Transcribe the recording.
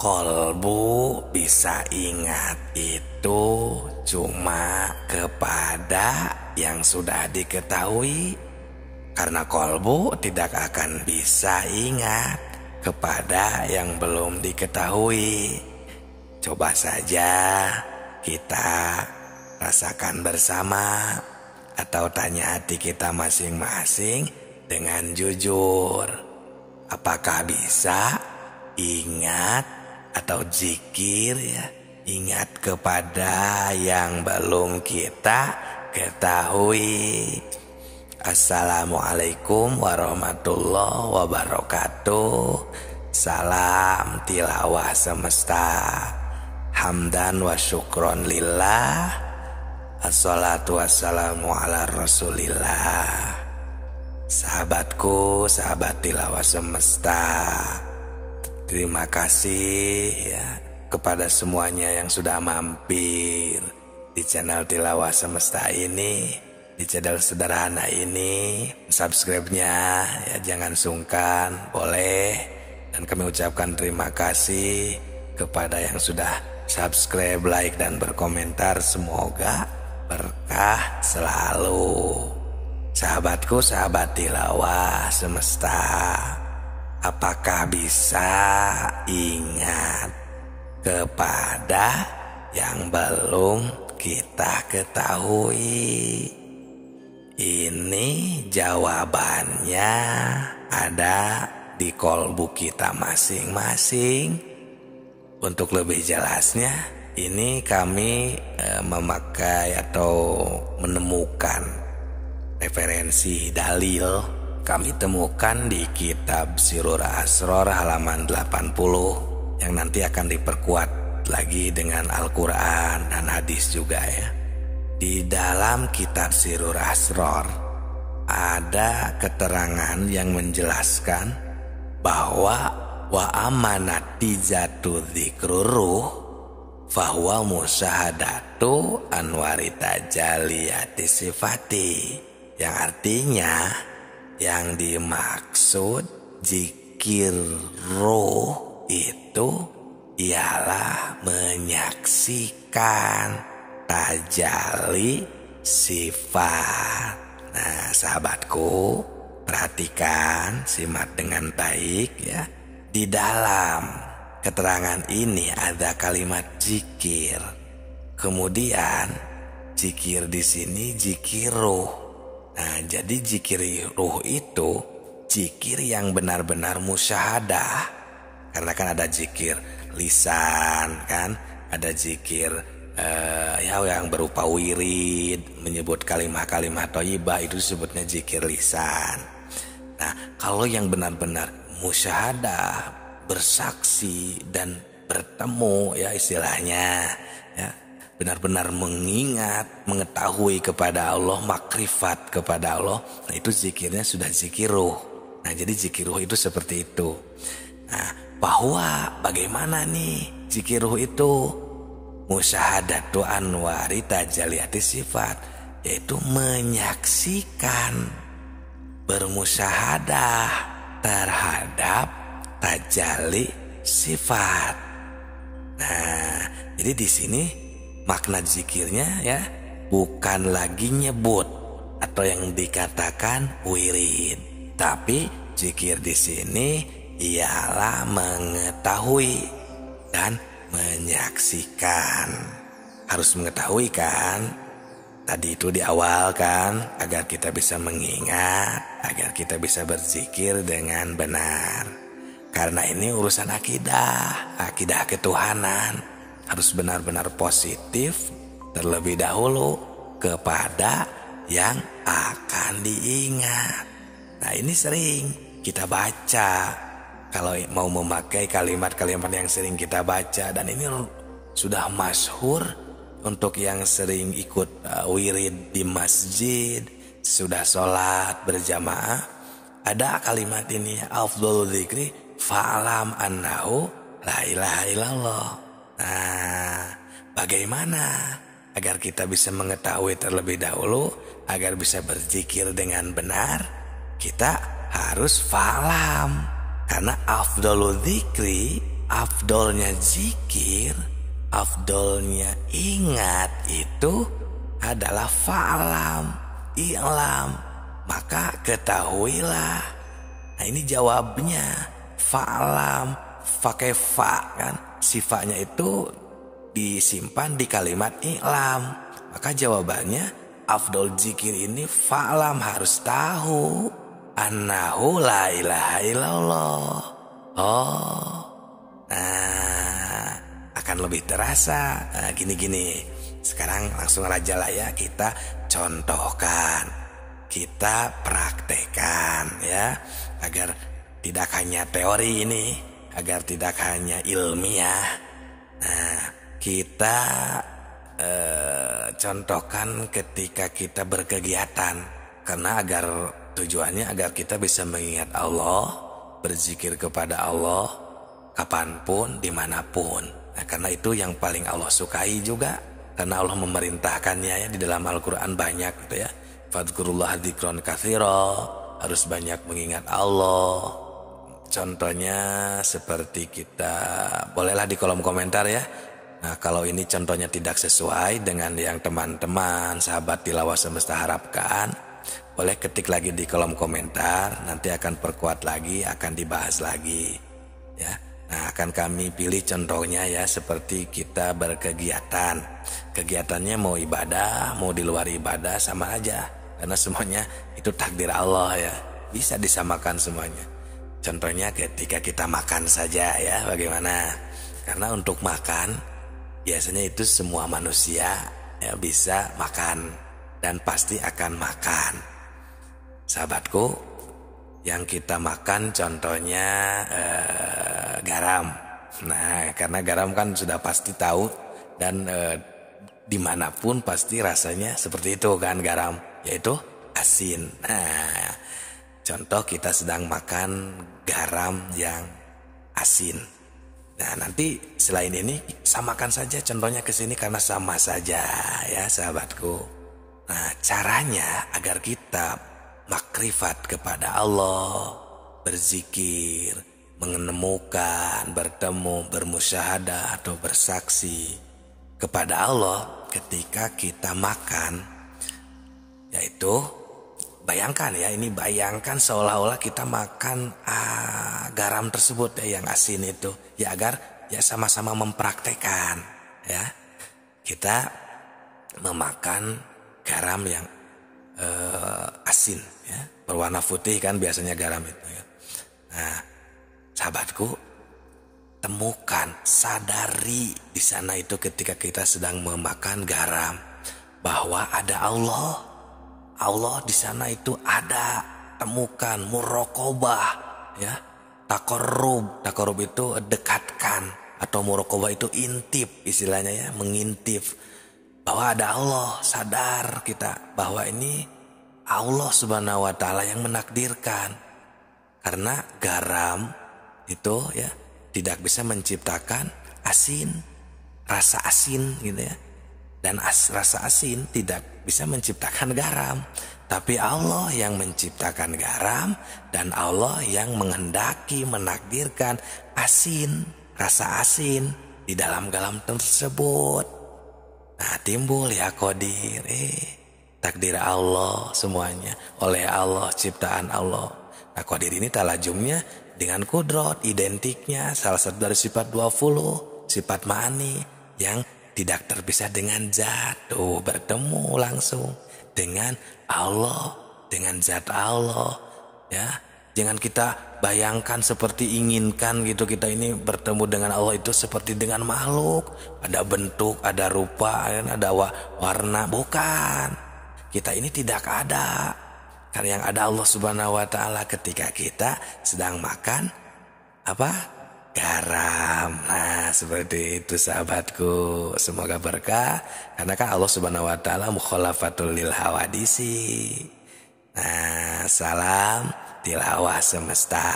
Kolbu bisa ingat itu cuma kepada yang sudah diketahui, karena kolbu tidak akan bisa ingat kepada yang belum diketahui. Coba saja kita rasakan bersama, atau tanya hati kita masing-masing dengan jujur. Apakah bisa ingat atau zikir ya, ingat kepada yang belum kita ketahui? Assalamualaikum warahmatullahi wabarakatuh. Salam tilawah semesta. Hamdan wa syukron lillah. Assalatu wassalamu ala rasulillah. Sahabatku, sahabat tilawah semesta, terima kasih ya kepada semuanya yang sudah mampir di channel Tilawah Semesta ini, di channel sederhana ini. Subscribe-nya ya jangan sungkan, boleh. Dan kami ucapkan terima kasih kepada yang sudah subscribe, like, dan berkomentar. Semoga berkah selalu. Sahabatku, sahabat Tilawah Semesta, apakah bisa ingat kepada yang belum kita ketahui? Ini jawabannya ada di kolbu kita masing-masing. Untuk lebih jelasnya, ini kami memakai atau menemukan referensi dalil. Kami temukan di kitab Sirrul Asrar halaman 80 yang nanti akan diperkuat lagi dengan Al-Quran dan hadis juga ya. Di dalam kitab Sirrul Asrar ada keterangan yang menjelaskan bahwa wa amanati jatu dzikruruh fahuwa musyahadatu anwari tajaliyati sifati, yang artinya yang dimaksud zikir roh itu ialah menyaksikan tajalli sifat. Nah sahabatku, perhatikan, simak dengan baik ya. Di dalam keterangan ini ada kalimat zikir. Kemudian zikir di sini zikir ruh. Nah, jadi zikir ruh itu zikir yang benar-benar musyahadah. Karena kan ada zikir lisan kan, ada zikir ya yang berupa wirid, menyebut kalimat-kalimat thayyibah, itu disebutnya zikir lisan. Nah, kalau yang benar-benar musyahadah, bersaksi dan bertemu ya istilahnya ya, benar-benar mengingat, mengetahui kepada Allah, makrifat kepada Allah. Nah itu zikirnya sudah zikir ruh. Nah jadi zikir ruh itu seperti itu. Nah bahwa bagaimana nih zikir ruh itu? Musyahadatu anwari tajaliyati sifat, yaitu menyaksikan, bermusyahadah terhadap tajalli sifat. Nah jadi di sini makna zikirnya ya bukan lagi nyebut atau yang dikatakan wirid, tapi zikir di sini ialah mengetahui dan menyaksikan. Harus mengetahui kan? Tadi itu di awal kan, agar kita bisa mengingat, agar kita bisa berzikir dengan benar. Karena ini urusan akidah, akidah ketuhanan. Harus benar-benar positif terlebih dahulu kepada yang akan diingat. Nah ini sering kita baca. Kalau mau memakai kalimat-kalimat yang sering kita baca, dan ini sudah masyhur untuk yang sering ikut wirid di masjid, sudah sholat berjamaah, ada kalimat ini, afdhalul dzikri fa'lam annahu la ilaha illallah. Nah, bagaimana agar kita bisa mengetahui terlebih dahulu, agar bisa berzikir dengan benar? Kita harus fa'lam. Karena afdhalul dzikri afdolnya zikir, afdolnya ingat itu adalah fa'lam, i'lam, maka ketahuilah. Nah ini jawabnya, fa'lam, pakai fa kan, sifatnya itu disimpan di kalimat i'lam. Maka jawabannya afdol zikir ini fa'lam, harus tahu annahu la ilaha illallah. Oh, nah akan lebih terasa. Nah, gini-gini. Sekarang langsung aja lah ya, kita contohkan, kita praktekkan ya, agar tidak hanya teori ini, agar tidak hanya ilmiah. Nah, kita contohkan ketika kita berkegiatan, karena agar tujuannya agar kita bisa mengingat Allah, berzikir kepada Allah kapanpun, dimanapun. Nah, karena itu yang paling Allah sukai juga, karena Allah memerintahkannya ya di dalam Al-Quran banyak gitu ya. Fadhkurullah dzikron katsira, harus banyak mengingat Allah. Contohnya seperti kita, bolehlah di kolom komentar ya. Nah kalau ini contohnya tidak sesuai dengan yang teman-teman sahabat tilawah semesta harapkan, boleh ketik lagi di kolom komentar, nanti akan perkuat lagi, akan dibahas lagi ya. Nah akan kami pilih contohnya ya, seperti kita berkegiatan. Kegiatannya mau ibadah, mau di luar ibadah sama aja, karena semuanya itu takdir Allah ya, bisa disamakan semuanya. Contohnya ketika kita makan saja ya, bagaimana? Karena untuk makan biasanya itu semua manusia ya bisa makan dan pasti akan makan. Sahabatku, yang kita makan contohnya garam. Nah karena garam kan sudah pasti tahu, dan dimanapun pasti rasanya seperti itu kan garam, yaitu asin. Nah contoh kita sedang makan garam yang asin. Nah nanti selain ini samakan saja contohnya ke sini, karena sama saja ya sahabatku. Nah caranya agar kita makrifat kepada Allah, berzikir, menemukan, bertemu, bermusyahadah atau bersaksi kepada Allah ketika kita makan, yaitu bayangkan ya, ini bayangkan seolah-olah kita makan garam tersebut ya, yang asin itu ya, agar ya sama-sama mempraktekkan ya, kita memakan garam yang asin ya, berwarna putih kan biasanya garam itu ya. Nah sahabatku, temukan, sadari di sana itu ketika kita sedang memakan garam, bahwa ada Allah. Allah di sana itu ada. Temukan, muraqabah ya, takorub. Takorub itu dekatkan, atau muraqabah itu intip istilahnya ya, mengintip bahwa ada Allah. Sadar kita bahwa ini Allah Subhanahu wa taala yang menakdirkan. Karena garam itu ya tidak bisa menciptakan asin, rasa asin gitu ya. Dan rasa asin tidak bisa menciptakan garam. Tapi Allah yang menciptakan garam, dan Allah yang menghendaki, menakdirkan asin, rasa asin di dalam garam tersebut. Nah timbul ya qadir, takdir Allah semuanya, oleh Allah, ciptaan Allah. Nah qadir ini talajumnya dengan kudrot, identiknya salah satu dari sifat 20, sifat ma'ani yang tidak terpisah dengan zat. Tuh bertemu langsung dengan Allah, dengan zat Allah ya. Jangan kita bayangkan seperti inginkan gitu, kita ini bertemu dengan Allah itu seperti dengan makhluk, ada bentuk, ada rupa, ada warna. Bukan, kita ini tidak ada. Karena yang ada Allah Subhanahu wa taala ketika kita sedang makan apa? Garam. Nah, seperti itu sahabatku. Semoga berkah, karena kan Allah Subhanahu wa taala mukhalafatul lil hawadisi. Nah, salam tilawah semesta.